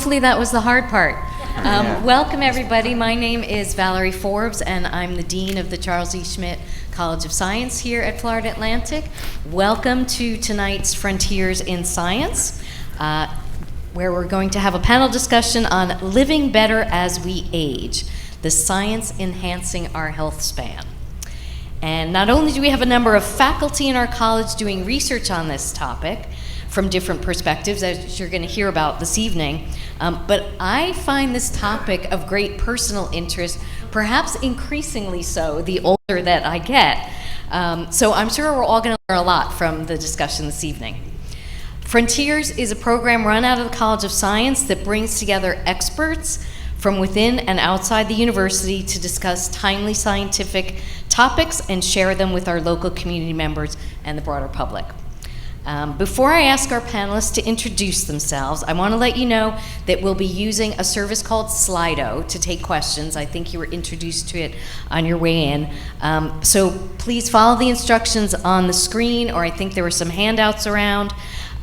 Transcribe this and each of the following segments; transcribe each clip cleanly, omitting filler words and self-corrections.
Hopefully that was the hard part. Welcome everybody. My name is Valerie Forbes and I'm the Dean of the Charles E. Schmidt College of Science here at Florida Atlantic. Welcome to tonight's Frontiers in Science, where we're going to have a panel discussion on living better as we age, the science enhancing our health span. And not only do we have a number of faculty in our college doing research on this topic from different perspectives, as you're going to hear about this evening, but I find this topic of great personal interest, perhaps increasingly so the older that I get. So I'm sure we're all going to learn a lot from the discussion this evening. Frontiers is a program run out of the College of Science that brings together experts from within and outside the university to discuss timely scientific topics and share them with our local community members and the broader public. Before I ask our panelists to introduce themselves, I want to let you know that we'll be using a service called Slido to take questions. I think you were introduced to it on your way in. So please follow the instructions on the screen, or I think there were some handouts around,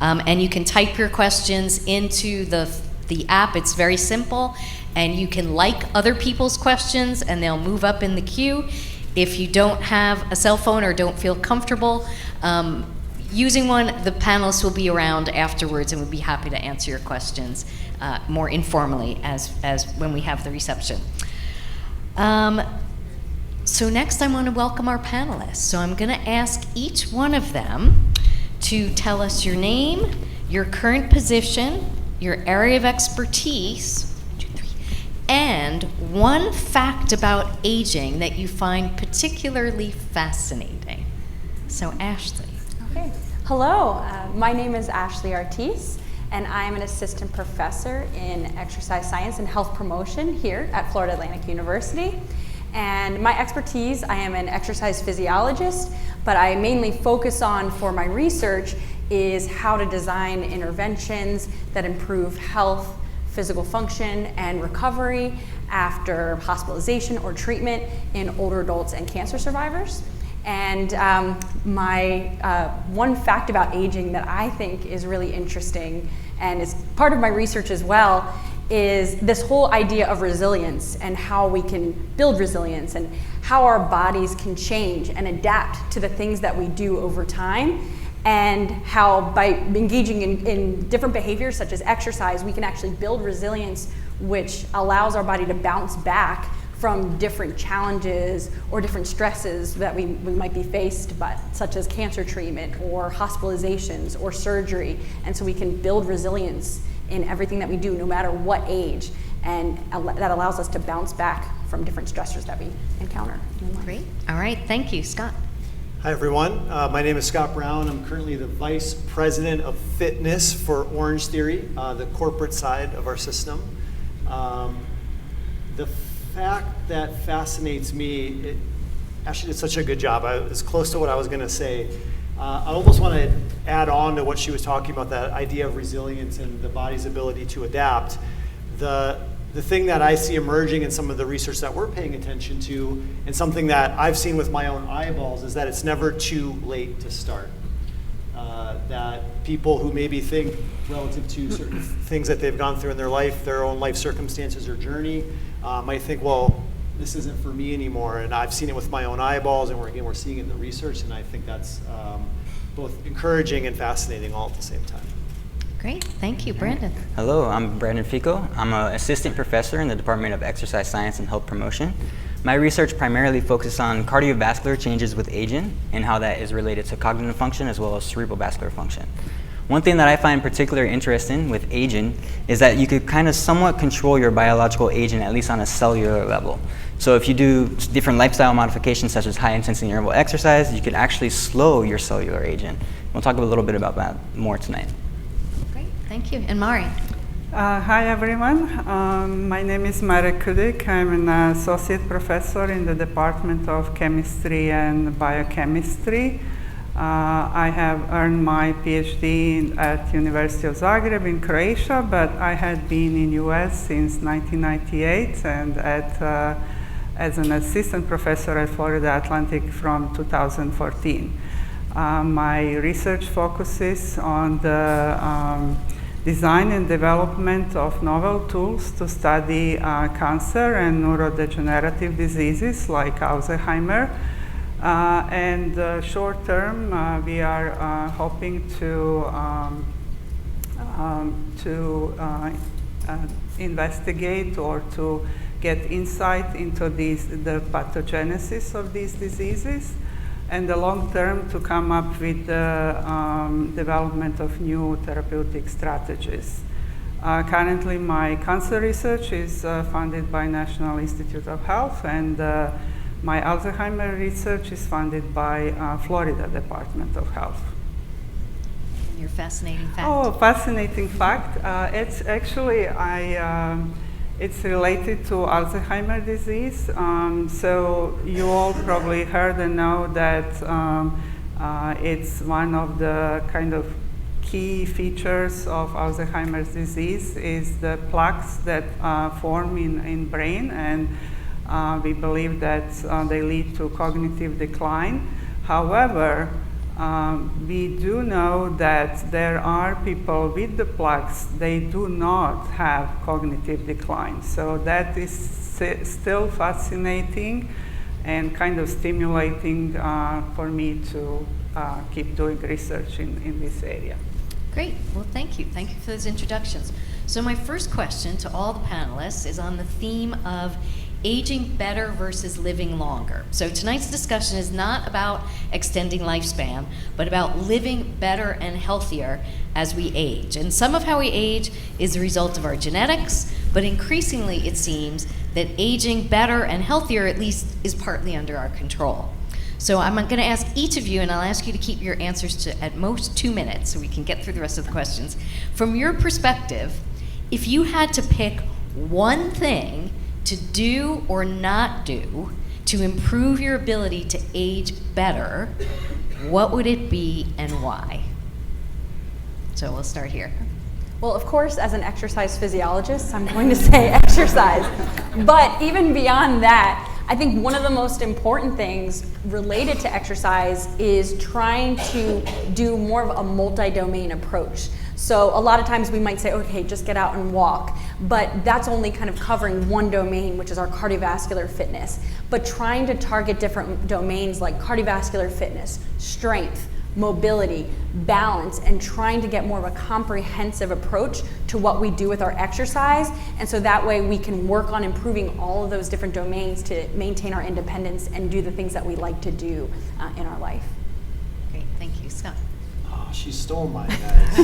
and you can type your questions into the app. It's very simple, and you can like other people's questions and they'll move up in the queue. If you don't have a cell phone or don't feel comfortable using one, the panelists will be around afterwards and would be happy to answer your questions more informally as when we have the reception. So next I want to welcome our panelists. So I'm going to ask each one of them to tell us your name, your current position, your area of expertise, and one fact about aging that you find particularly fascinating. So Ashley. Okay. Hello, my name is Ashley Artis, and I'm an assistant professor in exercise science and health promotion here at Florida Atlantic University. And my expertise, I am an exercise physiologist, but I mainly focus on for my research is how to design interventions that improve health, physical function, and recovery after hospitalization or treatment in older adults and cancer survivors. And my one fact about aging that I think is really interesting and is part of my research as well is this whole idea of resilience and how we can build resilience and how our bodies can change and adapt to the things that we do over time, and how by engaging in different behaviors such as exercise, we can actually build resilience which allows our body to bounce back from different challenges or different stresses that we might be faced by, such as cancer treatment or hospitalizations or surgery. And so we can build resilience in everything that we do, no matter what age, and that allows us to bounce back from different stressors that we encounter in life. Great. All right, thank you. Scott. Hi everyone, my name is Scott Brown. I'm currently the Vice President of Fitness for Orange Theory, the corporate side of our system. The fact that fascinates me, Ashley did such a good job. It's close to what I was going to say. I almost want to add on to what she was talking about, that idea of resilience and the body's ability to adapt. The thing that I see emerging in some of the research that we're paying attention to, and something that I've seen with my own eyeballs, is that it's never too late to start. That people who maybe think relative to certain things that they've gone through in their life, their own life circumstances or journey, might think, well, this isn't for me anymore. And I've seen it with my own eyeballs, and we're seeing it in the research, and I think that's both encouraging and fascinating all at the same time. Great, thank you. Brandon. Hello, I'm Brandon Fico. I'm an assistant professor in the Department of Exercise Science and Health Promotion. My research primarily focuses on cardiovascular changes with aging and how that is related to cognitive function as well as cerebral vascular function. One thing that I find particularly interesting with aging is that you could kind of somewhat control your biological aging, at least on a cellular level. So if you do different lifestyle modifications such as high intensity interval exercise, you could actually slow your cellular aging. We'll talk a little bit about that more tonight. Great, thank you. And Mari. Hi everyone, my name is Marek Kudik. I'm an associate professor in the Department of Chemistry and Biochemistry. I have earned my PhD at University of Zagreb in Croatia, but I had been in US since 1998 and as an assistant professor at Florida Atlantic from 2014. My research focuses on the design and development of novel tools to study cancer and neurodegenerative diseases like Alzheimer. And short term, we are hoping to investigate or to get insight into the pathogenesis of these diseases, and the long term to come up with the development of new therapeutic strategies. Currently, my cancer research is funded by National Institute of Health, and my Alzheimer research is funded by Florida Department of Health. And your fascinating fact. Oh, fascinating fact. It's actually, it's related to Alzheimer's disease. So you all probably heard and know that it's one of the kind of key features of Alzheimer's disease is the plaques that form in brain, and we believe that they lead to cognitive decline. However, we do know that there are people with the plaques, they do not have cognitive decline. So that is still fascinating and kind of stimulating for me to keep doing research in this area. Great. Well, thank you. Thank you for those introductions. So my first question to all the panelists is on the theme of aging better versus living longer. So tonight's discussion is not about extending lifespan, but about living better and healthier as we age. And some of how we age is the result of our genetics, but increasingly it seems that aging better and healthier at least is partly under our control. So I'm going to ask each of you, and I'll ask you to keep your answers to at most 2 minutes so we can get through the rest of the questions. From your perspective, if you had to pick one thing to do or not do to improve your ability to age better, what would it be and why? So we'll start here. Well, of course, as an exercise physiologist, I'm going to say exercise. But even beyond that, I think one of the most important things related to exercise is trying to do more of a multi-domain approach. So a lot of times we might say, okay, just get out and walk, but that's only kind of covering one domain, which is our cardiovascular fitness. But trying to target different domains like cardiovascular fitness, strength, mobility, balance, and trying to get more of a comprehensive approach to what we do with our exercise. And so that way we can work on improving all of those different domains to maintain our independence and do the things that we like to do in our life. Great, thank you. Scott. Oh, she stole mine, guys.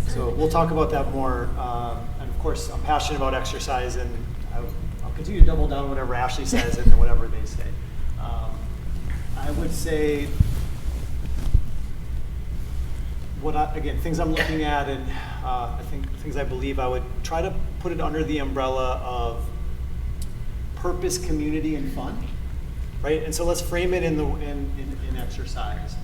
So we'll talk about that more. And of course, I'm passionate about exercise, and I'll continue to double down whatever Ashley says and whatever they say. I would say, again, things I'm looking at, and I think things I believe, I would try to put it under the umbrella of purpose, community, and fun, right? And so let's frame it in exercise.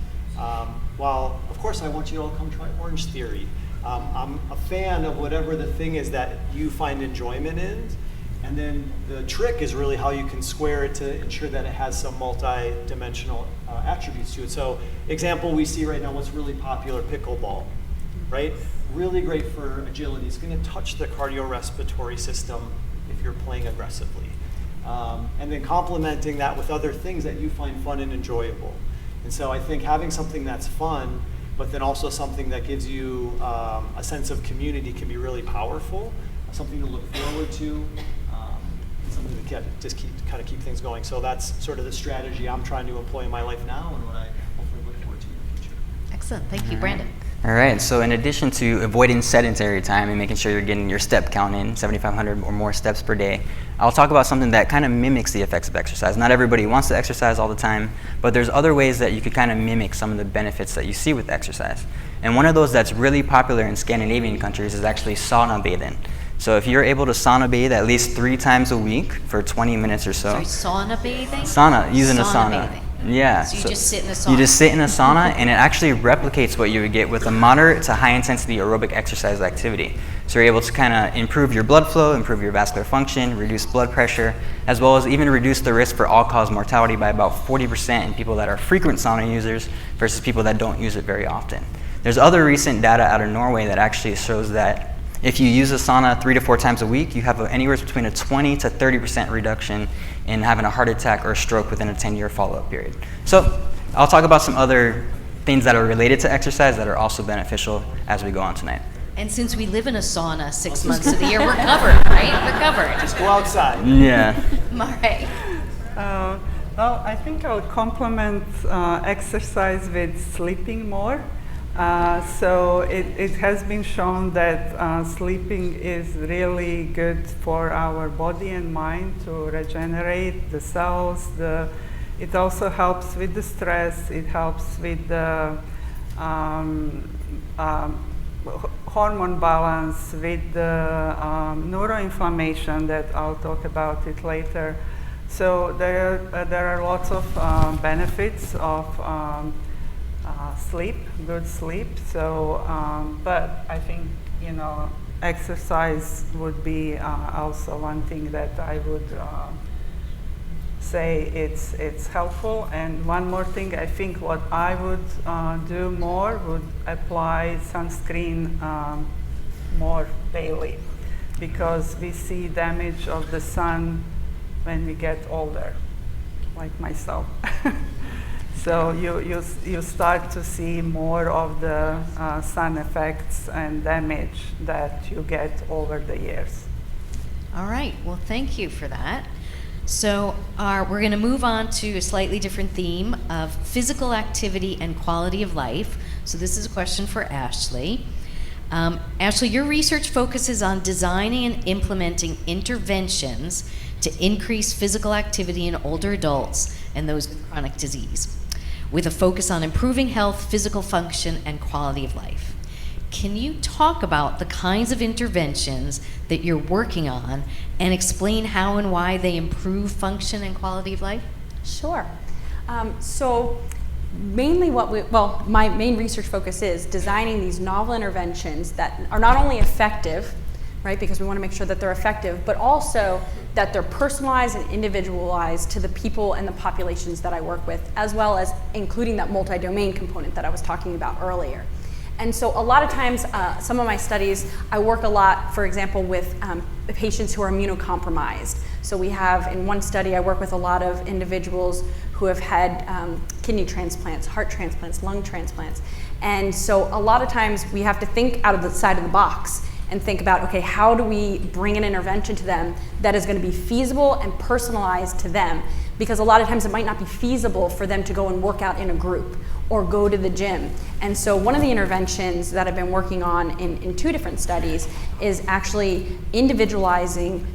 While, of course, I want you to all come try Orange Theory. I'm a fan of whatever the thing is that you find enjoyment in. And then the trick is really how you can square it to ensure that it has some multi-dimensional attributes to it. So example we see right now, what's really popular, pickleball, right? Really great for agility. It's going to touch the cardiorespiratory system if you're playing aggressively. And then complementing that with other things that you find fun and enjoyable. And so I think having something that's fun, but then also something that gives you a sense of community can be really powerful, something to look forward to. Something to just kind of keep things going. So that's sort of the strategy I'm trying to employ in my life now, and what I hopefully look forward to in the future. Excellent. Thank you, Brandon. All right, so in addition to avoiding sedentary time and making sure you're getting your step count in, 7,500 or more steps per day, I'll talk about something that kind of mimics the effects of exercise. Not everybody wants to exercise all the time, but there's other ways that you could kind of mimic some of the benefits that you see with exercise. And one of those that's really popular in Scandinavian countries is actually sauna bathing. So if you're able to sauna bathe at least 3 times a week for 20 minutes or so. Sorry, sauna bathing? Sauna, using a sauna. Bathing. Yeah. So you just sit in a sauna? You just sit in a sauna, and it actually replicates what you would get with a moderate to high intensity aerobic exercise activity. So you're able to kind of improve your blood flow, improve your vascular function, reduce blood pressure, as well as even reduce the risk for all-cause mortality by about 40% in people that are frequent sauna users versus people that don't use it very often. There's other recent data out of Norway that actually shows that if you use a sauna 3 to 4 times a week, you have anywhere between a 20 to 30% reduction in having a heart attack or a stroke within a 10-year follow-up period. So I'll talk about some other things that are related to exercise that are also beneficial as we go on tonight. And since we live in a sauna 6 months of the year, we're covered, right? We're covered. Just go outside. Yeah. Mare. Well, I think I'll complement exercise with sleeping more. So it has been shown that sleeping is really good for our body and mind to regenerate the cells. It also helps with the stress. It helps with the hormone balance, with the neuroinflammation that I'll talk about it later. So there are lots of benefits of sleep, good sleep. So, but I think exercise would be also one thing that I would say it's helpful. And one more thing, I think what I would do more would apply sunscreen more daily, because we see damage of the sun when we get older, like myself. So you start to see more of the sun effects and damage that you get over the years. All right, well, thank you for that. So we're going to move on to a slightly different theme of physical activity and quality of life. So this is a question for Ashley. Ashley, your research focuses on designing and implementing interventions to increase physical activity in older adults and those with chronic disease, with a focus on improving health, physical function, and quality of life. Can you talk about the kinds of interventions that you're working on and explain how and why they improve function and quality of life? Sure. So mainly my main research focus is designing these novel interventions that are not only effective, right, because we want to make sure that they're effective, but also that they're personalized and individualized to the people and the populations that I work with, as well as including that multi-domain component that I was talking about earlier. And so a lot of times, some of my studies, I work a lot, for example, with patients who are immunocompromised. So we have, in one study, I work with a lot of individuals who have had kidney transplants, heart transplants, lung transplants. And so a lot of times we have to think out of the side of the box and think about, okay, how do we bring an intervention to them that is going to be feasible and personalized to them? Because a lot of times it might not be feasible for them to go and work out in a group or go to the gym. And so one of the interventions that I've been working on in 2 different studies is actually individualizing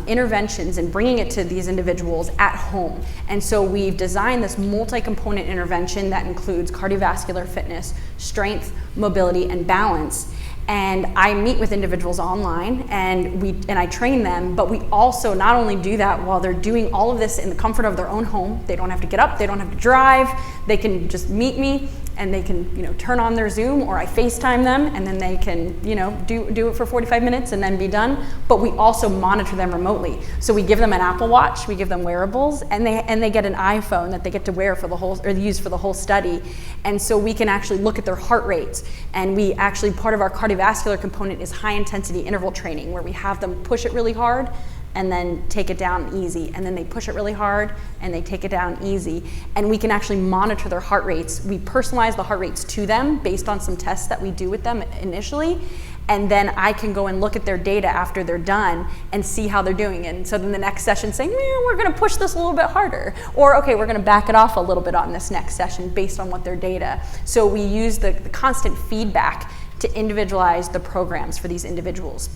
interventions and bringing it to these individuals at home. And so we've designed this multi-component intervention that includes cardiovascular fitness, strength, mobility, and balance. And I meet with individuals online and I train them, but we also not only do that while they're doing all of this in the comfort of their own home. They don't have to get up, they don't have to drive, they can just meet me and they can turn on their Zoom, or I FaceTime them, and then they can do it for 45 minutes and then be done. But we also monitor them remotely. So we give them an Apple Watch, we give them wearables, and they get an iPhone that they get to wear for the whole, or use for the whole study. And so we can actually look at their heart rates. And we actually, part of our cardiovascular component is high intensity interval training, where we have them push it really hard and then take it down easy, and then they push it really hard and they take it down easy. And we can actually monitor their heart rates. We personalize the heart rates to them based on some tests that we do with them initially, and then I can go and look at their data after they're done and see how they're doing. And so then the next session saying, we're gonna push this a little bit harder, or okay, we're gonna back it off a little bit on this next session based on what their data. So we use the constant feedback to individualize the programs for these individuals.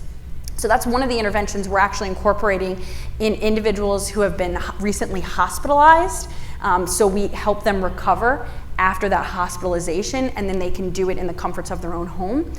So that's one of the interventions we're actually incorporating in individuals who have been recently hospitalized. So we help them recover after that hospitalization, and then they can do it in the comforts of their own home.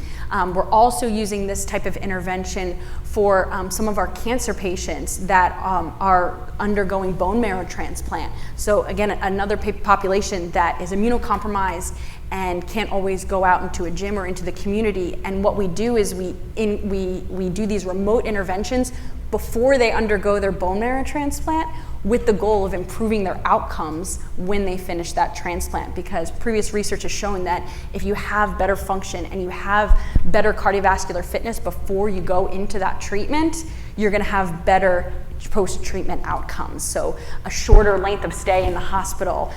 We're also using this type of intervention for some of our cancer patients that are undergoing bone marrow transplant. So again, another population that is immunocompromised and can't always go out into a gym or into the community. And what we do is we do these remote interventions before they undergo their bone marrow transplant, with the goal of improving their outcomes when they finish that transplant, because previous research has shown that if you have better function and you have better cardiovascular fitness before you go into that treatment, you're going to have better post-treatment outcomes. So a shorter length of stay in the hospital,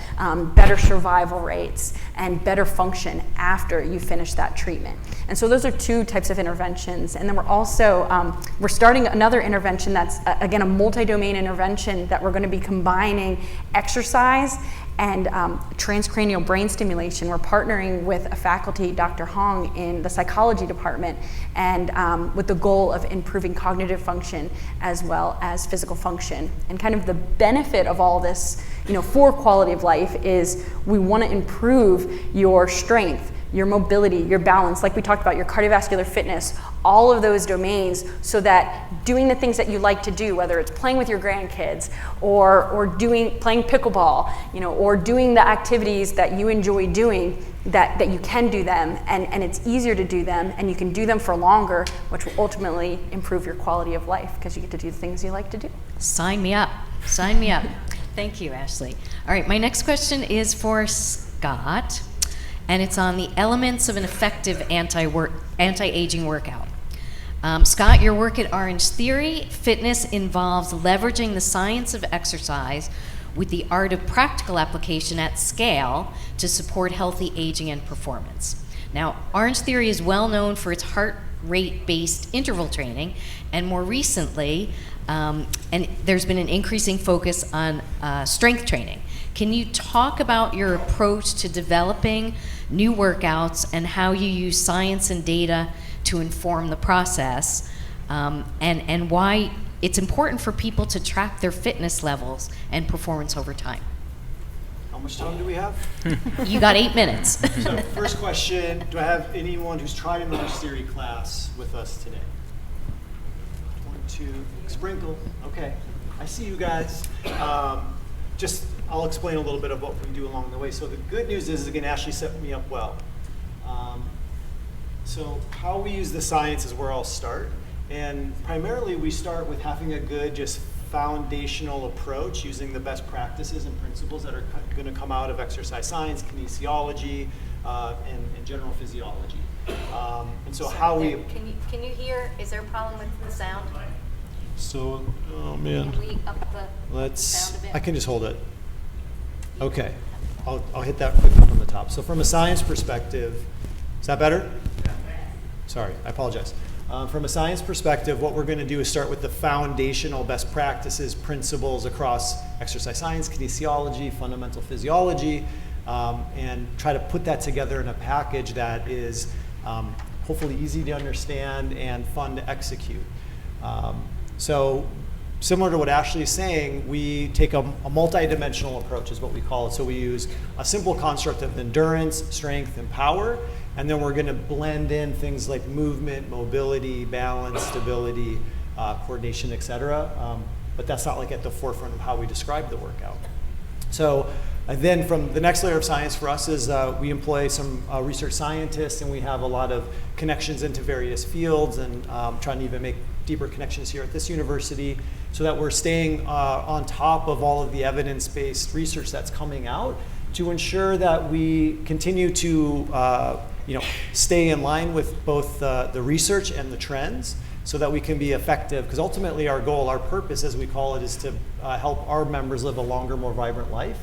better survival rates, and better function after you finish that treatment. And so those are two types of interventions. And then we're also, we're starting another intervention that's, again, a multi-domain intervention that we're going to be combining exercise and transcranial brain stimulation. We're partnering with a faculty, Dr. Hong, in the psychology department, and with the goal of improving cognitive function as well as physical function. And kind of the benefit of all this, for quality of life, is we want to improve your strength, your mobility, your balance, like we talked about, your cardiovascular fitness, all of those domains, so that doing the things that you like to do, whether it's playing with your grandkids or playing pickleball, or doing the activities that you enjoy doing, that you can do them, and it's easier to do them, and you can do them for longer, which will ultimately improve your quality of life because you get to do the things you like to do. Sign me up. Sign me up. Thank you, Ashley. All right, my next question is for Scott, and it's on the elements of an effective anti-aging workout. Scott, your work at Orange Theory Fitness involves leveraging the science of exercise with the art of practical application at scale to support healthy aging and performance. Now, Orange Theory is well known for its heart rate-based interval training, and more recently, and there's been an increasing focus on strength training. Can you talk about your approach to developing new workouts and how you use science and data to inform the process, and why it's important for people to track their fitness levels and performance over time? How much time do we have? You got 8 minutes. So first question, do I have anyone who's tried an Orange Theory class with us today? 1, 2, sprinkle. Okay, I see you guys. I'll explain a little bit of what we do along the way. So the good news is, again, Ashley set me up well. So how we use the science is where I'll start. And primarily we start with having a good, just foundational approach using the best practices and principles that are going to come out of exercise science, kinesiology, and general physiology. And so how we... Can you hear, is there a problem with the sound? So, oh man. Can we up the sound a bit? I can just hold it. Okay, I'll hit that quickly from the top. So from a science perspective, is that better? Sorry, I apologize. From a science perspective, what we're going to do is start with the foundational best practices, principles across exercise science, kinesiology, fundamental physiology, and try to put that together in a package that is hopefully easy to understand and fun to execute. So similar to what Ashley is saying, we take a multi-dimensional approach is what we call it. So we use a simple construct of endurance, strength, and power, and then we're going to blend in things like movement, mobility, balance, stability, coordination, etc. But that's not like at the forefront of how we describe the workout. So then from the next layer of science for us is we employ some research scientists, and we have a lot of connections into various fields, and trying to even make deeper connections here at this university so that we're staying on top of all of the evidence-based research that's coming out to ensure that we continue to stay in line with both the research and the trends so that we can be effective, because ultimately our goal, our purpose as we call it, is to help our members live a longer, more vibrant life.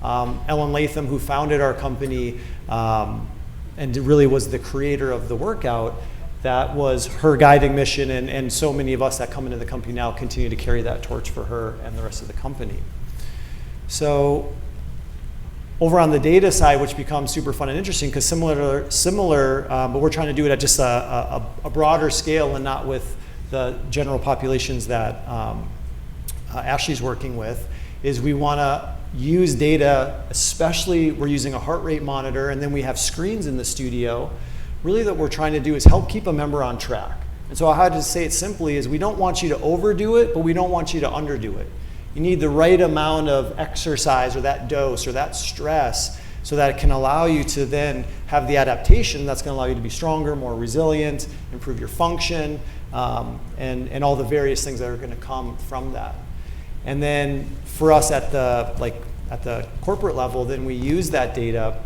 Ellen Latham, who founded our company and really was the creator of the workout, that was her guiding mission, and so many of us that come into the company now continue to carry that torch for her and the rest of the company. So over on the data side, which becomes super fun and interesting, because similar, but we're trying to do it at just a broader scale and not with the general populations that Ashley's working with, is we want to use data, especially we're using a heart rate monitor, and then we have screens in the studio. Really what we're trying to do is help keep a member on track. And so how to say it simply is we don't want you to overdo it, but we don't want you to underdo it. You need the right amount of exercise or that dose or that stress so that it can allow you to then have the adaptation that's going to allow you to be stronger, more resilient, improve your function, and all the various things that are going to come from that. And then for us at the corporate level, then we use that data.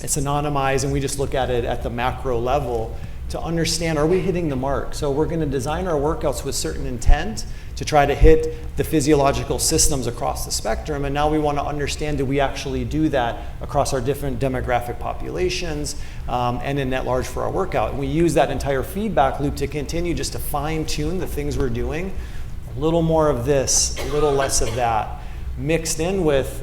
It's anonymized, and we just look at it at the macro level to understand, are we hitting the mark? So we're going to design our workouts with certain intent to try to hit the physiological systems across the spectrum, and now we want to understand, do we actually do that across our different demographic populations and in net large for our workout? And we use that entire feedback loop to continue just to fine tune the things we're doing. A little more of this, a little less of that, mixed in with,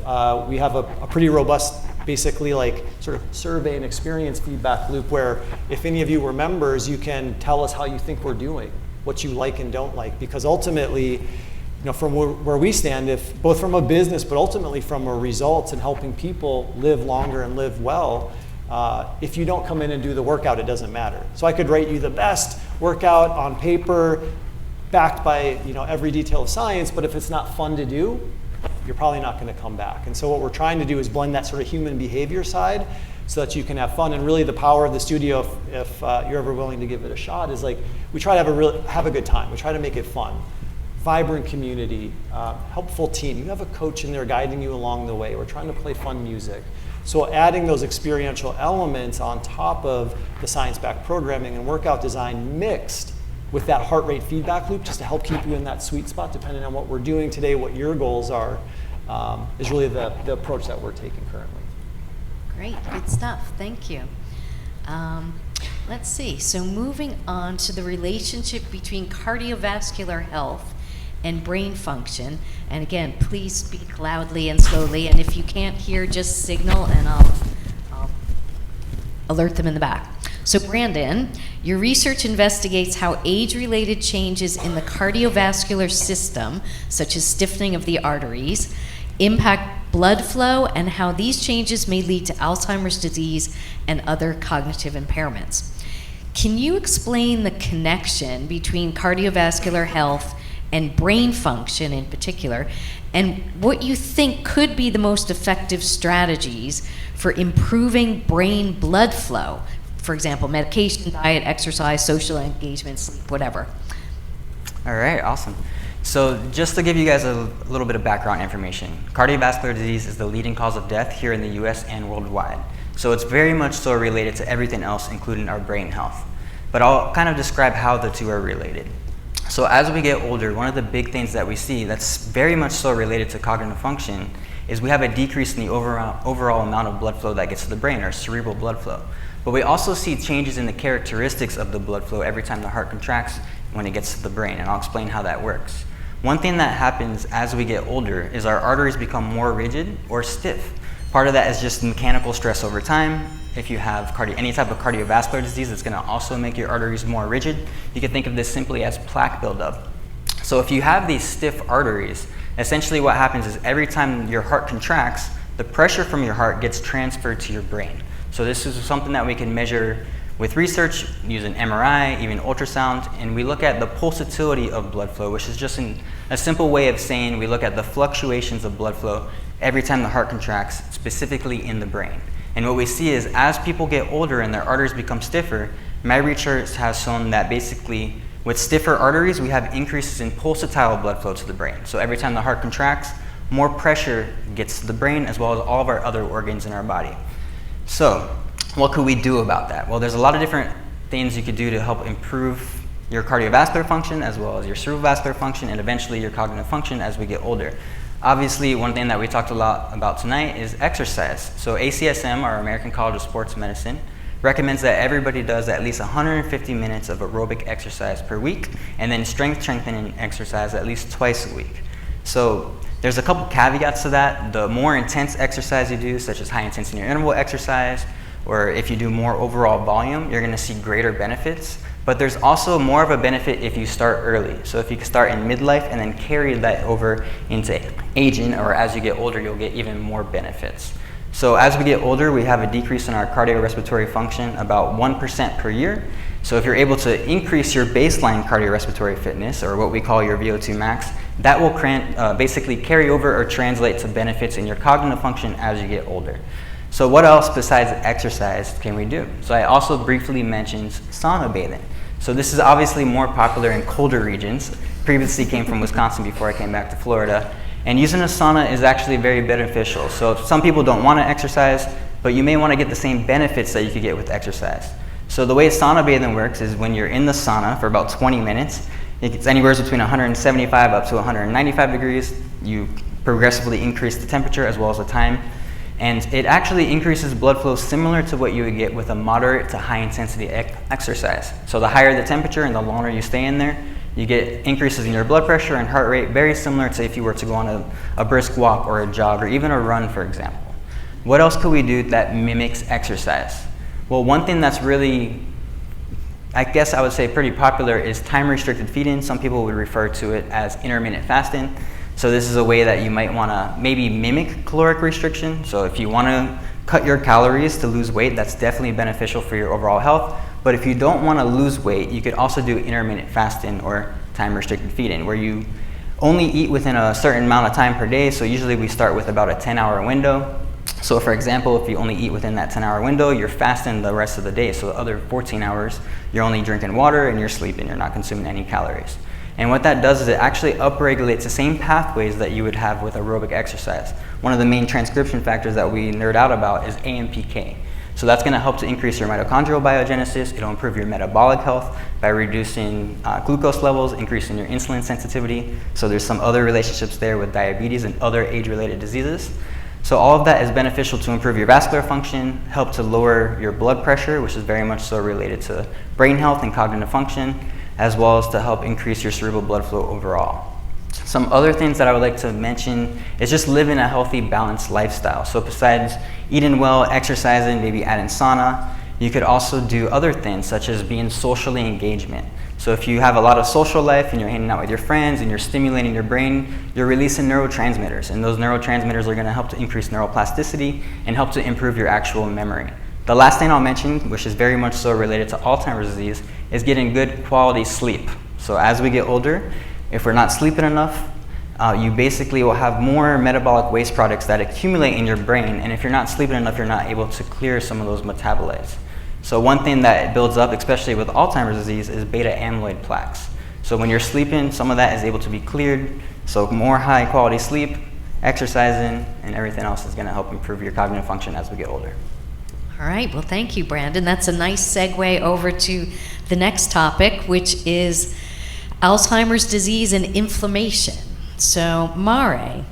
we have a pretty robust, basically like sort of survey and experience feedback loop where if any of you were members, you can tell us how you think we're doing, what you like and don't like. Because ultimately, from where we stand, if both from a business, but ultimately from a results and helping people live longer and live well, if you don't come in and do the workout, it doesn't matter. So I could write you the best workout on paper, backed by every detail of science, but if it's not fun to do, you're probably not going to come back. And so what we're trying to do is blend that sort of human behavior side so that you can have fun. And really the power of the studio, if you're ever willing to give it a shot, is like we try to have a good time. We try to make it fun. Vibrant community, helpful team. You have a coach in there guiding you along the way. We're trying to play fun music. So adding those experiential elements on top of the science-backed programming and workout design mixed with that heart rate feedback loop just to help keep you in that sweet spot depending on what we're doing today, what your goals are, is really the approach that we're taking currently. Great, good stuff, thank you. Let's see, so moving on to the relationship between cardiovascular health and brain function. And again, please speak loudly and slowly, and if you can't hear, just signal and I'll alert them in the back. So Brandon, your research investigates how age-related changes in the cardiovascular system, such as stiffening of the arteries, impact blood flow and how these changes may lead to Alzheimer's disease and other cognitive impairments. Can you explain the connection between cardiovascular health and brain function in particular, and what you think could be the most effective strategies for improving brain blood flow? For example, medication, diet, exercise, social engagement, sleep, whatever. All right, awesome. So just to give you guys a little bit of background information, cardiovascular disease is the leading cause of death here in the US and worldwide. So it's very much so related to everything else, including our brain health. But I'll kind of describe how the two are related. So as we get older, one of the big things that we see that's very much so related to cognitive function is we have a decrease in the overall amount of blood flow that gets to the brain, or cerebral blood flow. But we also see changes in the characteristics of the blood flow every time the heart contracts when it gets to the brain, and I'll explain how that works. One thing that happens as we get older is our arteries become more rigid or stiff. Part of that is just mechanical stress over time. If you have any type of cardiovascular disease, it's going to also make your arteries more rigid. You can think of this simply as plaque buildup. So if you have these stiff arteries, essentially what happens is every time your heart contracts, the pressure from your heart gets transferred to your brain. So this is something that we can measure with research using MRI, even ultrasound, and we look at the pulsatility of blood flow, which is just a simple way of saying we look at the fluctuations of blood flow every time the heart contracts, specifically in the brain. And what we see is as people get older and their arteries become stiffer, my research has shown that basically with stiffer arteries, we have increases in pulsatile blood flow to the brain. So every time the heart contracts, more pressure gets to the brain as well as all of our other organs in our body. So what could we do about that? Well, there's a lot of different things you could do to help improve your cardiovascular function as well as your cerebrovascular function and eventually your cognitive function as we get older. Obviously, one thing that we talked a lot about tonight is exercise. So ACSM, our American College of Sports Medicine, recommends that everybody does at least 150 minutes of aerobic exercise per week and then strength training exercise at least twice a week. So there's a couple caveats to that. The more intense exercise you do, such as high intensity interval exercise, or if you do more overall volume, you're going to see greater benefits. But there's also more of a benefit if you start early. So if you can start in midlife and then carry that over into aging, or as you get older, you'll get even more benefits. So as we get older, we have a decrease in our cardiorespiratory function about 1% per year. So if you're able to increase your baseline cardiorespiratory fitness, or what we call your VO2 max, that will basically carry over or translate to benefits in your cognitive function as you get older. So what else besides exercise can we do? So I also briefly mentioned sauna bathing. So this is obviously more popular in colder regions. Previously came from Wisconsin before I came back to Florida. And using a sauna is actually very beneficial. So some people don't want to exercise, but you may want to get the same benefits that you could get with exercise. So the way sauna bathing works is when you're in the sauna for about 20 minutes, it's anywhere between 175 up to 195 degrees. You progressively increase the temperature as well as the time. And it actually increases blood flow similar to what you would get with a moderate to high intensity exercise. So the higher the temperature and the longer you stay in there, you get increases in your blood pressure and heart rate, very similar to if you were to go on a brisk walk or a jog or even a run, for example. What else could we do that mimics exercise? Well, one thing that's really, I guess I would say pretty popular is time-restricted feeding. Some people would refer to it as intermittent fasting. So this is a way that you might want to maybe mimic caloric restriction. So if you want to cut your calories to lose weight, that's definitely beneficial for your overall health. But if you don't want to lose weight, you could also do intermittent fasting or time-restricted feeding, where you only eat within a certain amount of time per day. So usually we start with about a 10-hour window. So for example, if you only eat within that 10-hour window, you're fasting the rest of the day. So the other 14 hours, you're only drinking water and you're sleeping. You're not consuming any calories. And what that does is it actually upregulates the same pathways that you would have with aerobic exercise. One of the main transcription factors that we nerd out about is AMPK. So that's going to help to increase your mitochondrial biogenesis. It'll improve your metabolic health by reducing glucose levels, increasing your insulin sensitivity. So there's some other relationships there with diabetes and other age-related diseases. So all of that is beneficial to improve your vascular function, help to lower your blood pressure, which is very much so related to brain health and cognitive function, as well as to help increase your cerebral blood flow overall. Some other things that I would like to mention is just living a healthy, balanced lifestyle. So besides eating well, exercising, maybe adding sauna, you could also do other things such as being socially engagement. So if you have a lot of social life and you're hanging out with your friends and you're stimulating your brain, you're releasing neurotransmitters, and those neurotransmitters are going to help to increase neuroplasticity and help to improve your actual memory. The last thing I'll mention, which is very much so related to Alzheimer's disease, is getting good quality sleep. So as we get older, if we're not sleeping enough, you basically will have more metabolic waste products that accumulate in your brain, and if you're not sleeping enough, you're not able to clear some of those metabolites. So one thing that builds up, especially with Alzheimer's disease, is beta amyloid plaques. So when you're sleeping, some of that is able to be cleared. So more high quality sleep, exercising, and everything else is going to help improve your cognitive function as we get older. All right, well, thank you, Brandon. That's a nice segue over to the next topic, which is Alzheimer's disease and inflammation. So, Mare,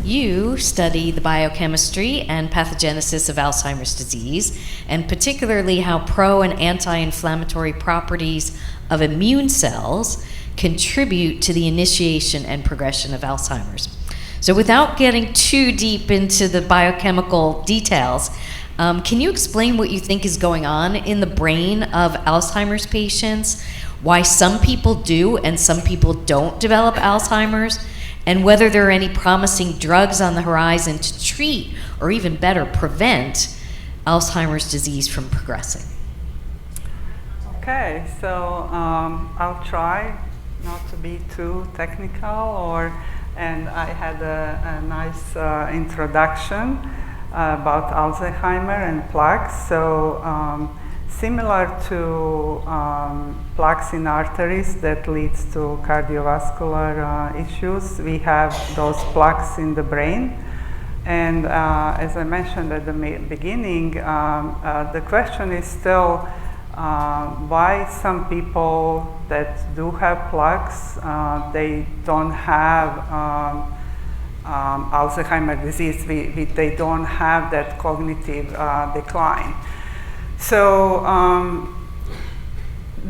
you study the biochemistry and pathogenesis of Alzheimer's disease, and particularly how pro- and anti-inflammatory properties of immune cells contribute to the initiation and progression of Alzheimer's. So without getting too deep into the biochemical details, can you explain what you think is going on in the brain of Alzheimer's patients, why some people do and some people don't develop Alzheimer's, and whether there are any promising drugs on the horizon to treat, or even better, prevent Alzheimer's disease from progressing? Okay, so I'll try not to be too technical, and I had a nice introduction about Alzheimer and plaques. So similar to plaques in arteries that leads to cardiovascular issues, we have those plaques in the brain. And as I mentioned at the beginning, the question is still why some people that do have plaques, they don't have Alzheimer's disease, they don't have that cognitive decline. So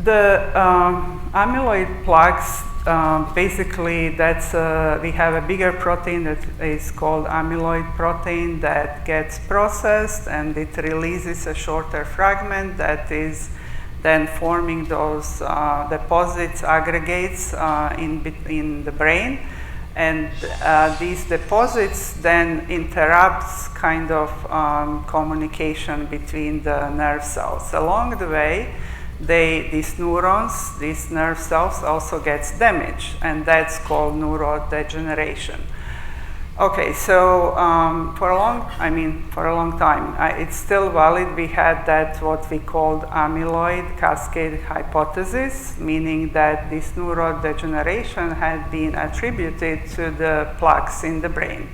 the amyloid plaques, basically that's we have a bigger protein that is called amyloid protein that gets processed, and it releases a shorter fragment that is then forming those deposits, aggregates in the brain. And these deposits then interrupts kind of communication between the nerve cells. Along the way, these neurons, these nerve cells also gets damaged, and that's called neurodegeneration. Okay, so for a long time, it's still valid. We had that what we called amyloid cascade hypothesis, meaning that this neurodegeneration had been attributed to the plaques in the brain.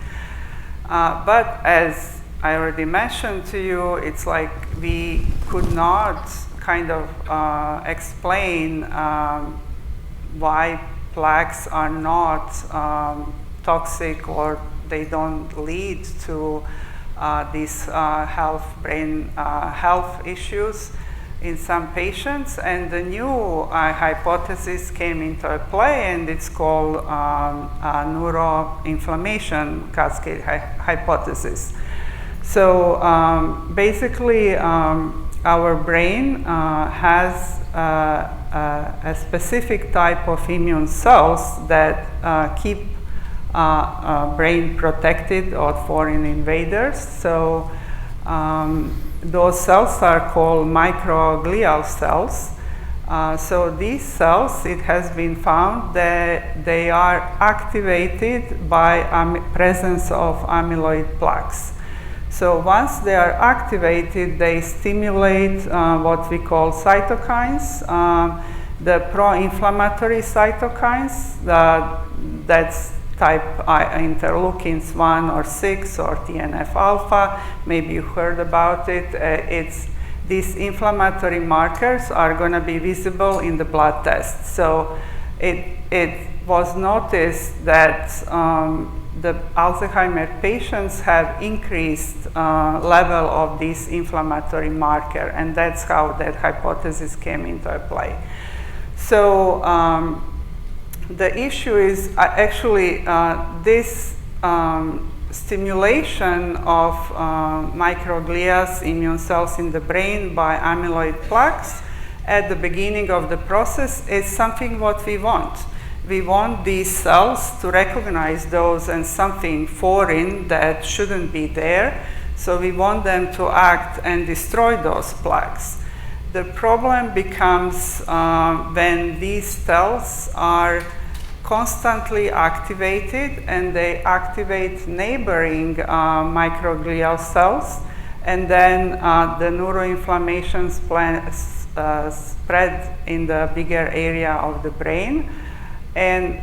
But as I already mentioned to you, it's like we could not kind of explain why plaques are not toxic, or they don't lead to these brain health issues in some patients. And the new hypothesis came into play, and it's called neuroinflammation cascade hypothesis. So basically, our brain has a specific type of immune cells that keep brain protected of foreign invaders. So those cells are called microglial cells. So these cells, it has been found that they are activated by presence of amyloid plaques. So once they are activated, they stimulate what we call cytokines, the pro-inflammatory cytokines, that's type interleukins 1 or 6 or TNF-alpha. Maybe you heard about it. These inflammatory markers are going to be visible in the blood test. So it was noticed that the Alzheimer patients have increased level of this inflammatory marker, and that's how that hypothesis came into play. So the issue is actually this stimulation of microglia's immune cells in the brain by amyloid plaques at the beginning of the process is something what we want. We want these cells to recognize those as something foreign that shouldn't be there. So we want them to act and destroy those plaques. The problem becomes when these cells are constantly activated, and they activate neighboring microglial cells, and then the neuroinflammation spread in the bigger area of the brain. And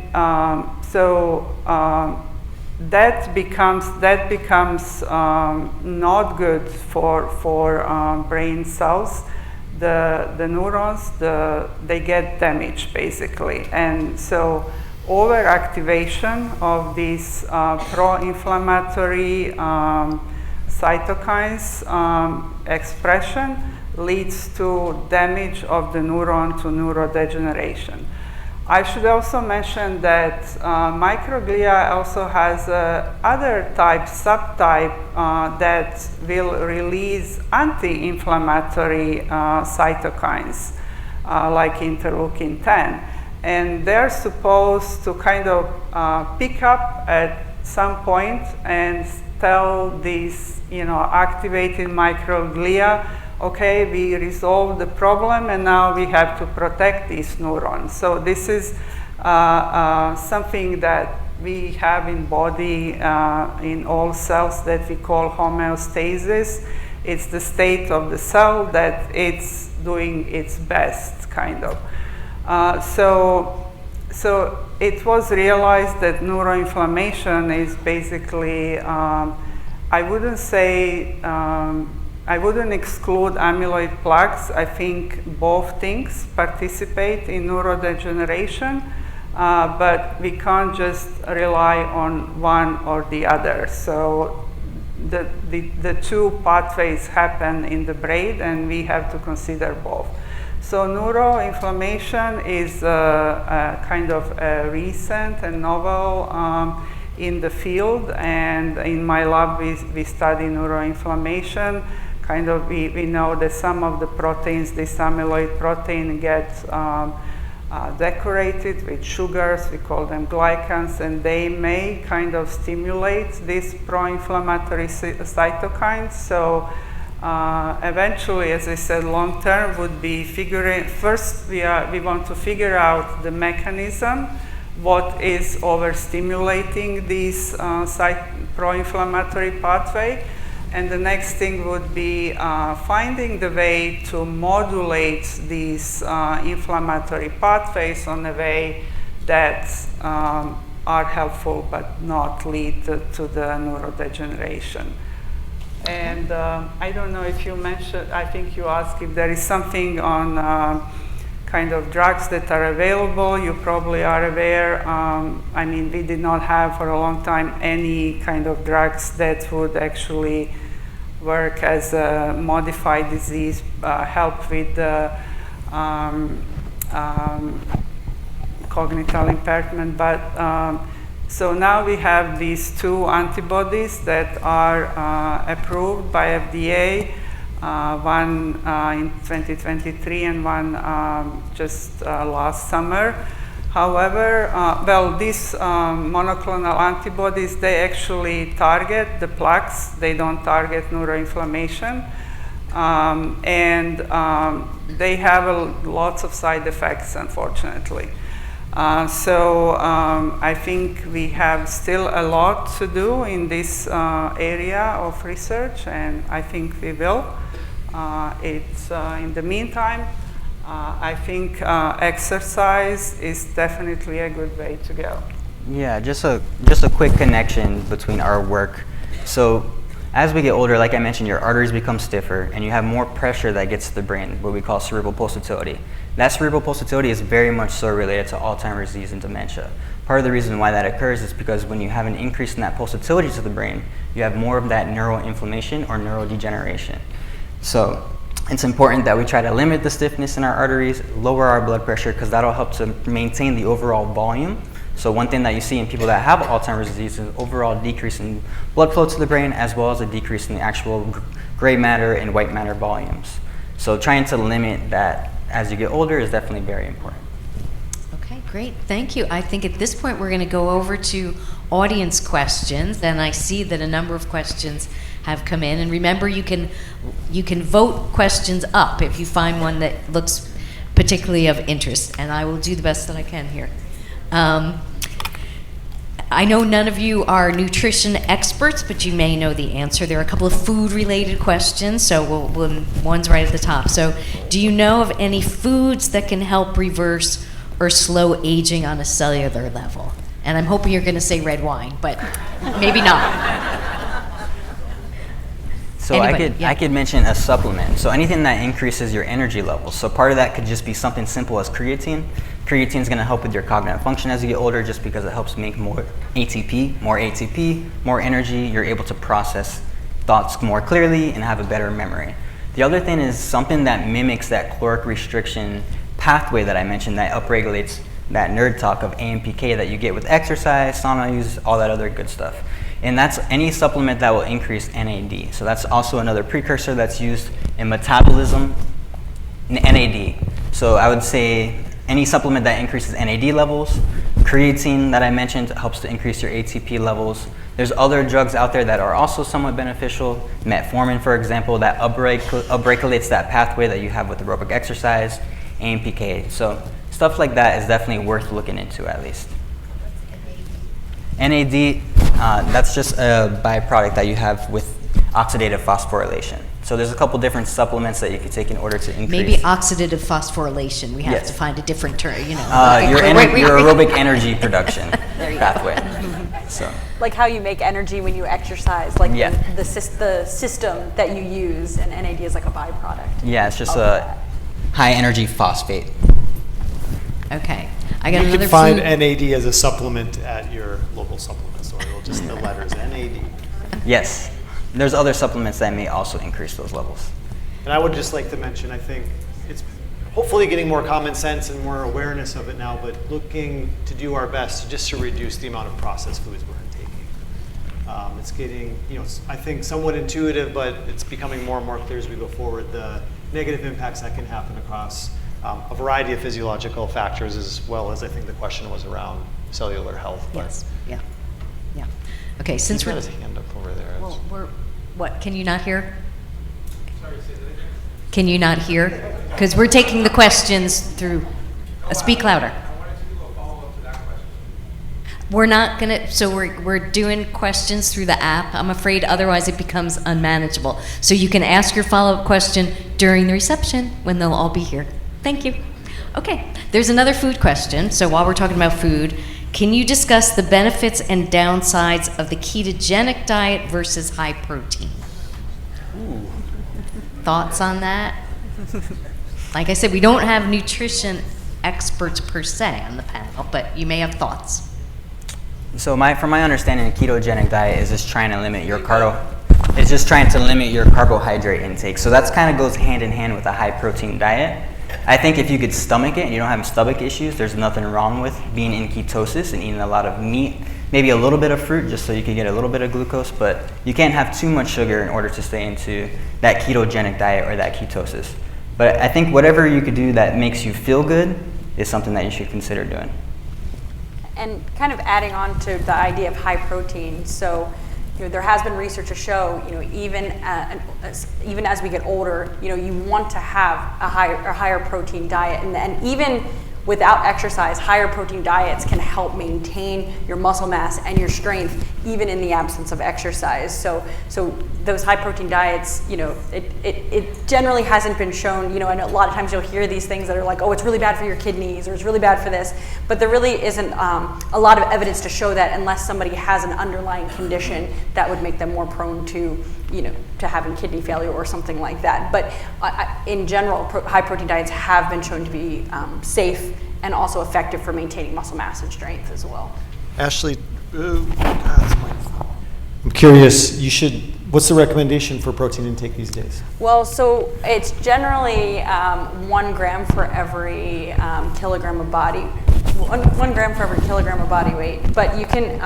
that becomes not good for brain cells. The neurons, they get damaged basically. And so overactivation of these pro-inflammatory cytokines expression leads to damage of the neuron to neurodegeneration. I should also mention that microglia also has other subtype that will release anti-inflammatory cytokines, like interleukin 10. And they're supposed to kind of pick up at some point and tell these, activated microglia, okay, we resolved the problem, and now we have to protect these neurons. So this is something that we have in body, in all cells, that we call homeostasis. It's the state of the cell that it's doing its best, kind of. So it was realized that neuroinflammation is basically, I wouldn't exclude amyloid plaques. I think both things participate in neurodegeneration, but we can't just rely on one or the other. So the two pathways happen in the brain, and we have to consider both. So neuroinflammation is kind of a recent and novel in the field, and in my lab we study neuroinflammation. Kind of we know that some of the proteins, this amyloid protein, gets decorated with sugars, we call them glycans, and they may kind of stimulate these pro-inflammatory cytokines. So eventually, as I said, long term would be first we want to figure out the mechanism what is overstimulating this pro-inflammatory pathway. And the next thing would be finding the way to modulate these inflammatory pathways on a way that are helpful but not lead to the neurodegeneration. And I don't know if you mentioned, I think you asked if there is something on kind of drugs that are available. You probably are aware. I mean, we did not have for a long time any kind of drugs that would actually work as a modified disease, help with the cognitive impairment. But so now we have these two antibodies that are approved by FDA, one in 2023 and one just last summer. However, well, these monoclonal antibodies, they actually target the plaques. They don't target neuroinflammation. And they have lots of side effects, unfortunately. So I think we have still a lot to do in this area of research, and I think we will. It's in the meantime, I think exercise is definitely a good way to go. Yeah, just a quick connection between our work. So as we get older, like I mentioned, your arteries become stiffer and you have more pressure that gets to the brain, what we call cerebral pulsatility. That cerebral pulsatility is very much so related to Alzheimer's disease and dementia. Part of the reason why that occurs is because when you have an increase in that pulsatility to the brain, you have more of that neural inflammation or neurodegeneration. So it's important that we try to limit the stiffness in our arteries, lower our blood pressure, because that'll help to maintain the overall volume. So one thing that you see in people that have Alzheimer's disease is overall decrease in blood flow to the brain, as well as a decrease in the actual gray matter and white matter volumes. So trying to limit that as you get older is definitely very important. Okay, great. Thank you. I think at this point we're going to go over to audience questions, and I see that a number of questions have come in. And remember, you can vote questions up if you find one that looks particularly of interest, and I will do the best that I can here. I know none of you are nutrition experts, but you may know the answer. There are a couple of food-related questions, so one's right at the top. So, do you know of any foods that can help reverse or slow aging on a cellular level? And I'm hoping you're going to say red wine, but maybe not. So Anybody, I could mention a supplement. So anything that increases your energy levels. So part of that could just be something simple as creatine. Creatine is going to help with your cognitive function as you get older, just because it helps make more ATP, more energy. You're able to process thoughts more clearly and have a better memory. The other thing is something that mimics that caloric restriction pathway that I mentioned that upregulates that nerd talk of AMPK that you get with exercise, sauna use, all that other good stuff. And that's any supplement that will increase NAD. So that's also another precursor that's used in metabolism, NAD. So I would say any supplement that increases NAD levels, creatine that I mentioned helps to increase your ATP levels. There's other drugs out there that are also somewhat beneficial. Metformin, for example, that upregulates that pathway that you have with aerobic exercise, AMPK. So stuff like that is definitely worth looking into at least. NAD, that's just a byproduct that you have with oxidative phosphorylation. So there's a couple different supplements that you can take in order to increase. Maybe oxidative phosphorylation. We have Yes. to find a different term, you know. Your aerobic energy production pathway. So. Like how you make energy when you exercise, like Yeah. the system that you use, and NAD is like a byproduct. Yeah, it's just a high energy phosphate. Okay. I got You another can find food. NAD as a supplement at your local supplement store. It'll just the letters NAD. Yes. There's other supplements that may also increase those levels. And I would just like to mention, I think it's hopefully getting more common sense and more awareness of it now, but looking to do our best just to reduce the amount of processed foods we're intaking. It's getting, I think somewhat intuitive, but it's becoming more and more clear as we go forward, the negative impacts that can happen across a variety of physiological factors, as well as I think the question was around cellular health. Yes. Yeah. Yeah. Okay. Since He's got we're his hand up over there. well, what? Can you not hear? Sorry, say that again. Can you not hear? Because we're taking the questions through. Speak louder. I wanted to do a follow-up to that question. We're not gonna, so we're doing questions through the app. I'm afraid otherwise it becomes unmanageable. So you can ask your follow-up question during the reception when they'll all be here. Thank you. Okay, there's another food question. So while we're talking about food, can you discuss the benefits and downsides of the ketogenic diet versus high protein? Ooh. Thoughts on that? Like I said, we don't have nutrition experts per se on the panel, but you may have thoughts. So from my understanding, a ketogenic diet is just trying to limit your carbohydrate intake. So that's kind of goes hand in hand with a high protein diet. I think if you could stomach it and you don't have stomach issues, there's nothing wrong with being in ketosis and eating a lot of meat, maybe a little bit of fruit just so you can get a little bit of glucose, but you can't have too much sugar in order to stay into that ketogenic diet or that ketosis. But I think whatever you could do that makes you feel good is something that you should consider doing. And kind of adding on to the idea of high protein, so there has been research to show, even as we get older, you want to have a higher protein diet, and even without exercise, higher protein diets can help maintain your muscle mass and your strength, even in the absence of exercise. So those high protein diets, it generally hasn't been shown, and a lot of times you'll hear these things that are like, oh, it's really bad for your kidneys, or it's really bad for this, but there really isn't a lot of evidence to show that unless somebody has an underlying condition that would make them more prone to having kidney failure or something like that. But in general, high protein diets have been shown to be safe and also effective for maintaining muscle mass and strength as well. Ashley, I'm curious, what's the recommendation for protein intake these days? Well, so it's generally 1 gram for every kilogram of body, 1 gram for every kilogram of body weight, but you can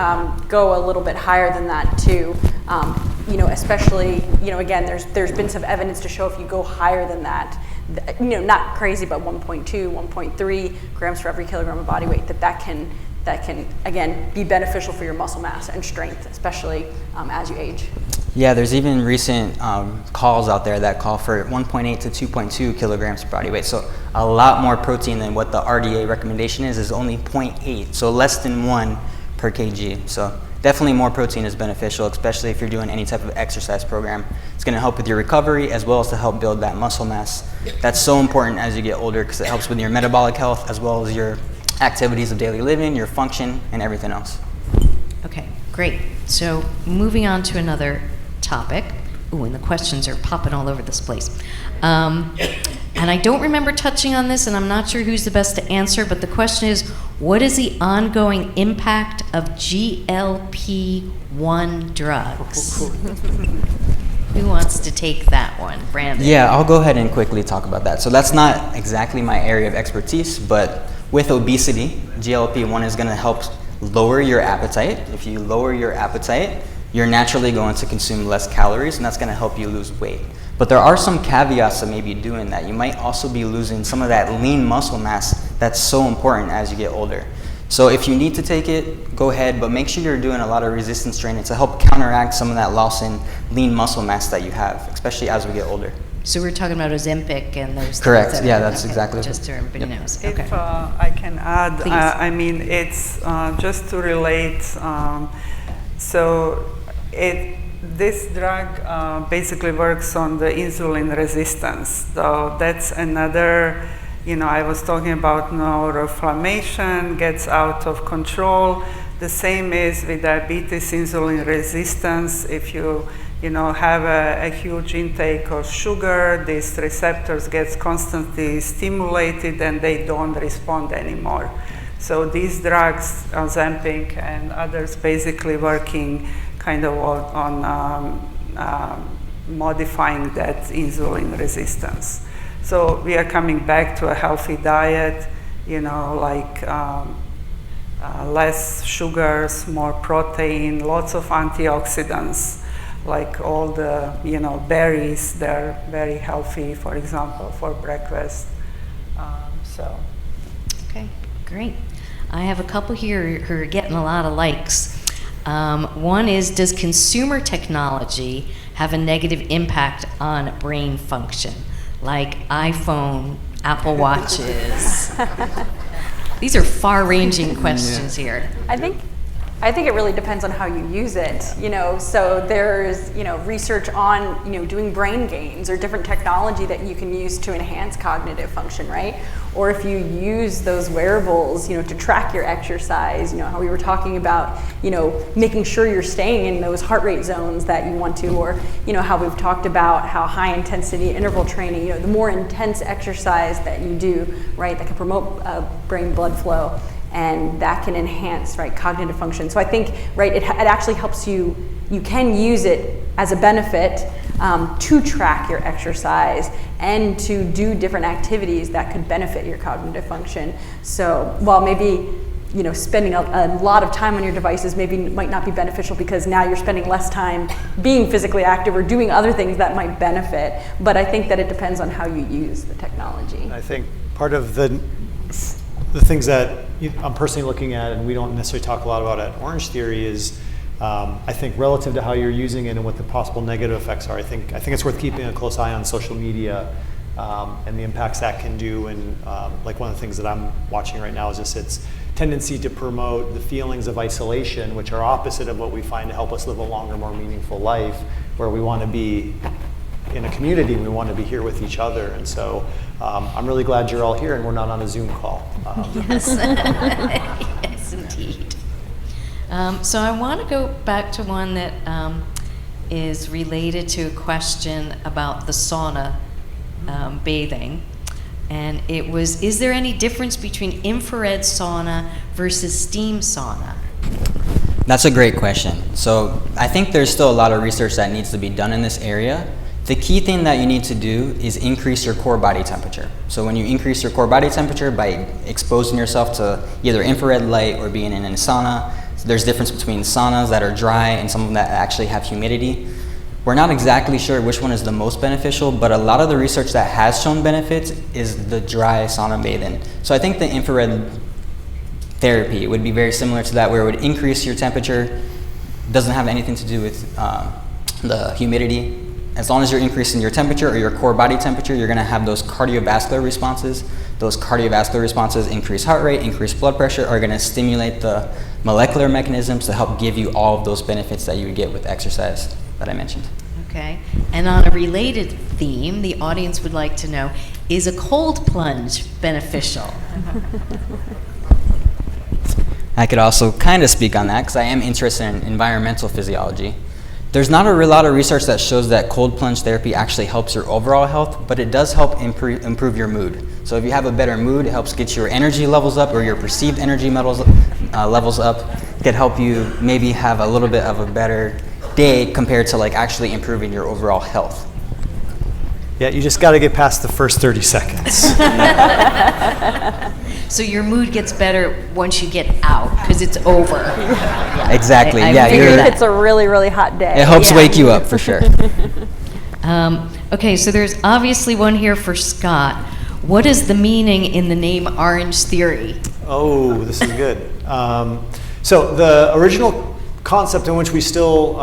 go a little bit higher than that too. Especially, again, there's been some evidence to show if you go higher than that, not crazy, but 1.2, 1.3 grams for every kilogram of body weight, that can again be beneficial for your muscle mass and strength, especially as you age. Yeah, there's even recent calls out there that call for 1.8 to 2.2 kilograms per body weight. So a lot more protein than what the RDA recommendation is only 0.8, so less than 1 per kg. So definitely more protein is beneficial, especially if you're doing any type of exercise program. It's going to help with your recovery as well as to help build that muscle mass. That's so important as you get older because it helps with your metabolic health as well as your activities of daily living, your function, and everything else. Okay, great. So moving on to another topic. Ooh, and the questions are popping all over this place. And I don't remember touching on this, and I'm not sure who's the best to answer, but the question is, what is the ongoing impact of GLP-1 drugs? Who wants to take that one? Brandon? Yeah, I'll go ahead and quickly talk about that. So that's not exactly my area of expertise, but with obesity, GLP-1 is going to help lower your appetite. If you lower your appetite, you're naturally going to consume less calories, and that's going to help you lose weight. But there are some caveats to maybe doing that. You might also be losing some of that lean muscle mass that's so important as you get older. So if you need to take it, go ahead, but make sure you're doing a lot of resistance training to help counteract some of that loss in lean muscle mass that you have, especially as we get older. So we're talking about Ozempic and those Correct. things. Yeah, that's exactly. Just so everybody knows. If Okay. I can add, Please. I mean, it's just to relate. This drug basically works on the insulin resistance. So that's another, I was talking about neuroinflammation gets out of control. The same is with diabetes, insulin resistance. If you have a huge intake of sugar, these receptors get constantly stimulated and they don't respond anymore. So these drugs, Ozempic and others, basically working kind of on modifying that insulin resistance. So we are coming back to a healthy diet, less sugars, more protein, lots of antioxidants, like all the berries. They're very healthy, for example, for breakfast. Okay, great. I have a couple here who are getting a lot of likes. One is, does consumer technology have a negative impact on brain function, like iPhone, Apple Watches? These are far-ranging questions here. I think I think it really depends on how you use it, so there's, research on, doing brain gains or different technology that you can use to enhance cognitive function, right? Or if you use those wearables, to track your exercise, how we were talking about, making sure you're staying in those heart rate zones that you want to, or, how we've talked about how high intensity interval training, the more intense exercise that you do, right, that can promote brain blood flow. And that can enhance, right, cognitive function. So I think, right, it actually helps you can use it as a benefit to track your exercise and to do different activities that could benefit your cognitive function. So while maybe, spending a lot of time on your devices might not be beneficial because now you're spending less time being physically active or doing other things that might benefit. But I think that it depends on how you use the technology. I think part of the things that I'm personally looking at, and we don't necessarily talk a lot about at Orange Theory, is I think relative to how you're using it and what the possible negative effects are. I think it's worth keeping a close eye on social media and the impacts that can do. And like one of the things that I'm watching right now is just its tendency to promote the feelings of isolation, which are opposite of what we find to help us live a longer, more meaningful life, where we want to be in a community, we want to be here with each other. And so I'm really glad you're all here and we're not on a Zoom call. Yes, yes, indeed. So I want to go back to one that is related to a question about the sauna bathing. And it was, is there any difference between infrared sauna versus steam sauna? That's a great question. So I think there's still a lot of research that needs to be done in this area. The key thing that you need to do is increase your core body temperature. So when you increase your core body temperature by exposing yourself to either infrared light or being in a sauna, so there's difference between saunas that are dry and some of them that actually have humidity. We're not exactly sure which one is the most beneficial, but a lot of the research that has shown benefits is the dry sauna bathing. So I think the infrared therapy would be very similar to that, where it would increase your temperature. Doesn't have anything to do with the humidity. As long as you're increasing your temperature or your core body temperature, you're going to have those cardiovascular responses. Those cardiovascular responses, increase heart rate, increase blood pressure, are going to stimulate the molecular mechanisms to help give you all of those benefits that you would get with exercise that I mentioned. Okay. And on a related theme, the audience would like to know, is a cold plunge beneficial? I could also kind of speak on that because I am interested in environmental physiology. There's not a lot of research that shows that cold plunge therapy actually helps your overall health, but it does help improve your mood. So if you have a better mood, it helps get your energy levels up, or your perceived energy levels up. It could help you maybe have a little bit of a better day compared to like actually improving your overall health. Yeah, you just got to get past the first 30 seconds. So your mood gets better once you get out because it's over. Yeah. Exactly. I Yeah, figured that. It's a really, really hot day. It helps Yeah. wake you up for sure. Okay, so there's obviously one here for Scott. What is the meaning in the name Orange Theory? Oh, this is good. So the original concept in which we still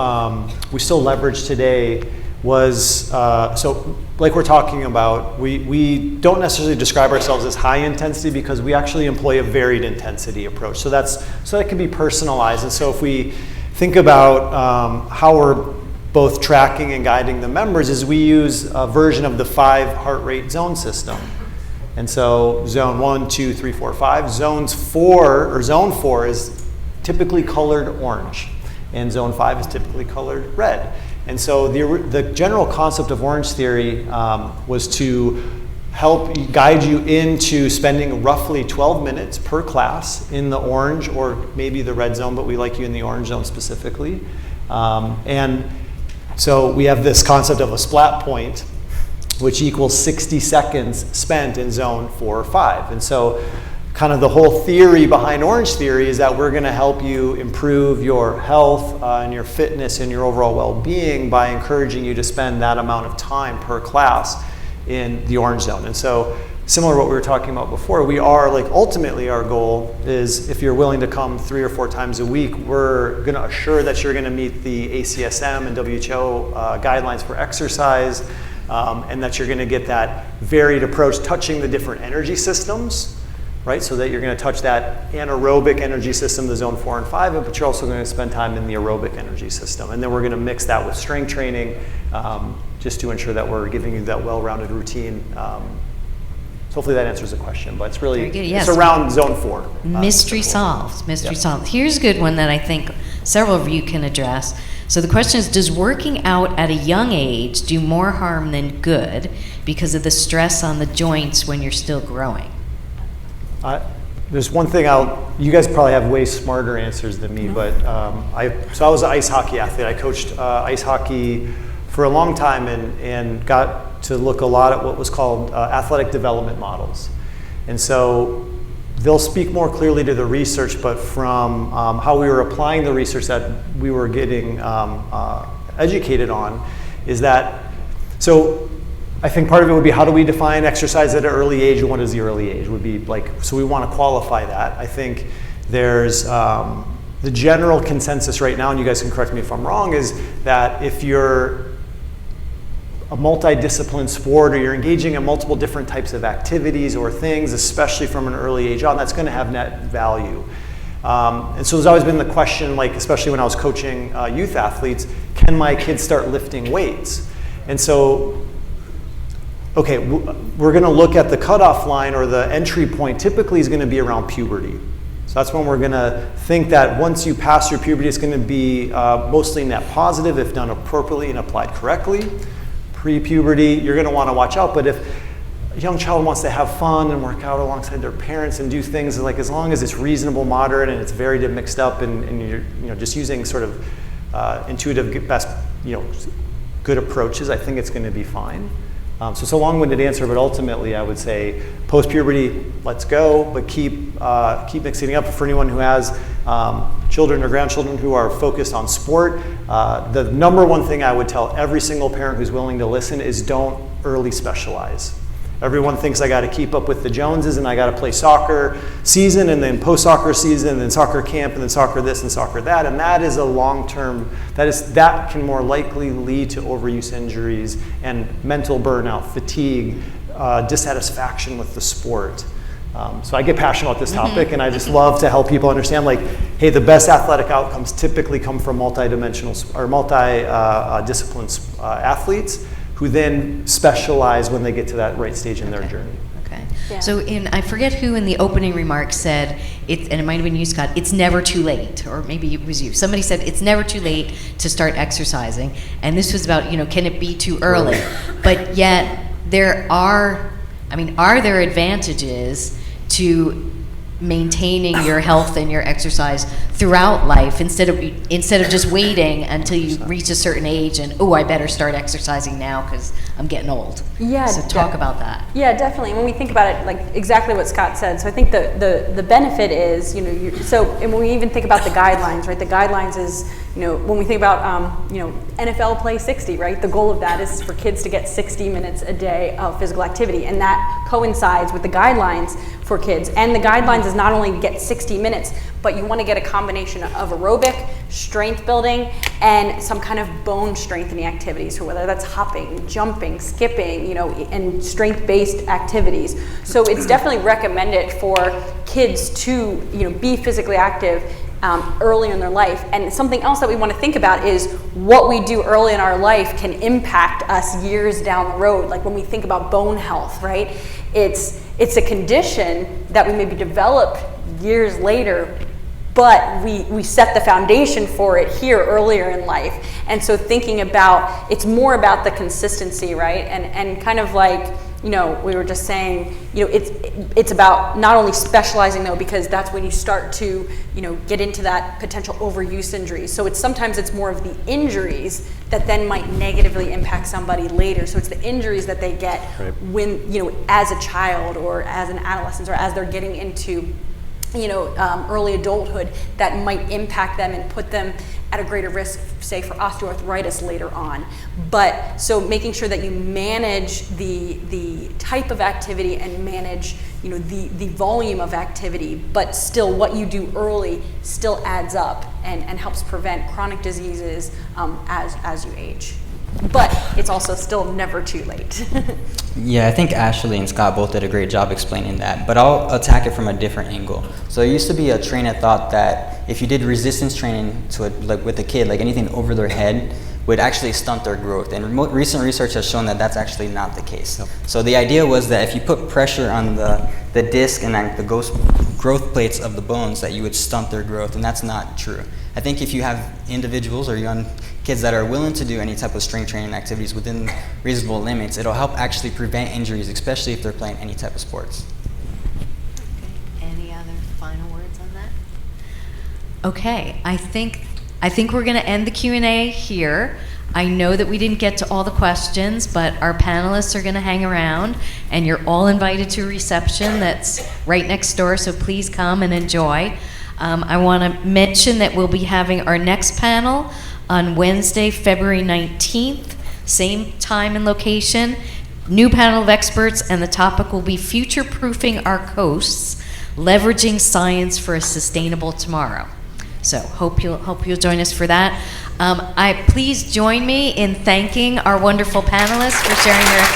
leverage today was, so like we're talking about, we don't necessarily describe ourselves as high intensity because we actually employ a varied intensity approach. So that can be personalized. And so if we think about how we're both tracking and guiding the members, is we use a version of the 5 heart rate zone system. And so zone 1, 2, 3, 4, 5. Zone 4 is typically colored orange, and zone 5 is typically colored red. And so the general concept of Orange Theory was to help guide you into spending roughly 12 minutes per class in the orange or maybe the red zone, but we like you in the orange zone specifically. And so we have this concept of a splat point, which equals 60 seconds spent in zone 4 or 5. And so kind of the whole theory behind Orange Theory is that we're going to help you improve your health and your fitness and your overall well-being by encouraging you to spend that amount of time per class in the orange zone. And so similar to what we were talking about before, we are like ultimately our goal is if you're willing to come 3 or 4 times a week, we're going to assure that you're going to meet the ACSM and WHO guidelines for exercise, and that you're going to get that varied approach touching the different energy systems right? So that you're going to touch that anaerobic energy system, the zone 4 and 5, but you're also going to spend time in the aerobic energy system. And then we're going to mix that with strength training just to ensure that we're giving you that well-rounded routine. So hopefully that answers the question, but it's really, Very good, yes. it's around zone 4. Mystery solved, mystery solved. Here's a good one that I think several of you can address. So the question is, does working out at a young age do more harm than good because of the stress on the joints when you're still growing? There's one thing you guys probably have way smarter answers than me, but I was an ice hockey athlete. I coached ice hockey for a long time and got to look a lot at what was called athletic development models. And so they'll speak more clearly to the research, but from how we were applying the research that we were getting educated on is that, so I think part of it would be, how do we define exercise at an early age, and what is the early age? Would be like, so we want to qualify that. I think there's the general consensus right now, and you guys can correct me if I'm wrong, is that if you're a multidiscipline sport or you're engaging in multiple different types of activities or things, especially from an early age on, that's going to have net value. And so there's always been the question, like especially when I was coaching youth athletes, can my kids start lifting weights? And so, okay, we're going to look at the cutoff line, or the entry point typically is going to be around puberty. So that's when we're going to think that once you pass your puberty, it's going to be mostly net positive if done appropriately and applied correctly. Pre-puberty, you're going to want to watch out, but if a young child wants to have fun and work out alongside their parents and do things, like as long as it's reasonable, moderate, and it's very mixed up, and you're just using sort of intuitive, best, good approaches, I think it's going to be fine. So it's a long-winded answer, but ultimately I would say post-puberty, let's go, but keep mixing it up. For anyone who has children or grandchildren who are focused on sport, the number one thing I would tell every single parent who's willing to listen is don't early specialize. Everyone thinks I got to keep up with the Joneses and I got to play soccer season and then post-soccer season and then soccer camp and then soccer this and soccer that, and that is a long-term, that can more likely lead to overuse injuries and mental burnout, fatigue, dissatisfaction with the sport. So I get passionate about this topic, and I just love to help people understand, like, hey, the best athletic outcomes typically come from multi-dimensional or multi-discipline athletes who then specialize when they get to that right stage in their journey. Okay. Yeah. So I forget who in the opening remarks said, and it might have been you, Scott, it's never too late, or maybe it was you. Somebody said it's never too late to start exercising, and this was about, can it be too early? But yet are there advantages to maintaining your health and your exercise throughout life instead of just waiting until you reach a certain age and, I better start exercising now because I'm getting old? Yeah. So talk about that. Yeah, definitely. When we think about it, like exactly what Scott said. So I think the benefit is, and when we even think about the guidelines, right? The guidelines is, when we think about, NFL play 60, right? The goal of that is for kids to get 60 minutes a day of physical activity, and that coincides with the guidelines for kids. And the guidelines is not only get 60 minutes, but you want to get a combination of aerobic, strength building, and some kind of bone strengthening activities. So whether that's hopping, jumping, skipping, and strength-based activities. So it's definitely recommended for kids to, be physically active early in their life. And something else that we want to think about is what we do early in our life can impact us years down the road. Like when we think about bone health, right? It's a condition that we maybe develop years later, but we set the foundation for it here earlier in life. And so thinking about, it's more about the consistency, right? And kind of like, we were just saying, it's about not only specializing though, because that's when you start to, get into that potential overuse injuries. So sometimes it's more of the injuries that then might negatively impact somebody later. So it's the injuries that they get when, as a child or as an adolescent or as they're getting into early adulthood that might impact them and put them at a greater risk, say, for osteoarthritis later on. But so making sure that you manage the type of activity and manage the volume of activity, but still what you do early still adds up and helps prevent chronic diseases as you age. But it's also still never too late. Yeah, I think Ashley and Scott both did a great job explaining that, but I'll attack it from a different angle. So there used to be a train of thought that if you did resistance training to with a kid, like anything over their head, would actually stunt their growth. And recent research has shown that that's actually not the case. Yep. So the idea was that if you put pressure on the disc and the growth plates of the bones, that you would stunt their growth, and that's not true. I think if you have individuals or young kids that are willing to do any type of strength training activities within reasonable limits, it'll help actually prevent injuries, especially if they're playing any type of sports. Okay. Any other final words on that? Okay, I think we're going to end the Q&A here. I know that we didn't get to all the questions, but our panelists are going to hang around, and you're all invited to a reception that's right next door, so please come and enjoy. I want to mention that we'll be having our next panel on Wednesday, February 19th, same time and location. New panel of experts, and the topic will be future-proofing our coasts, leveraging science for a sustainable tomorrow. So hope you'll join us for that. Please join me in thanking our wonderful panelists for sharing their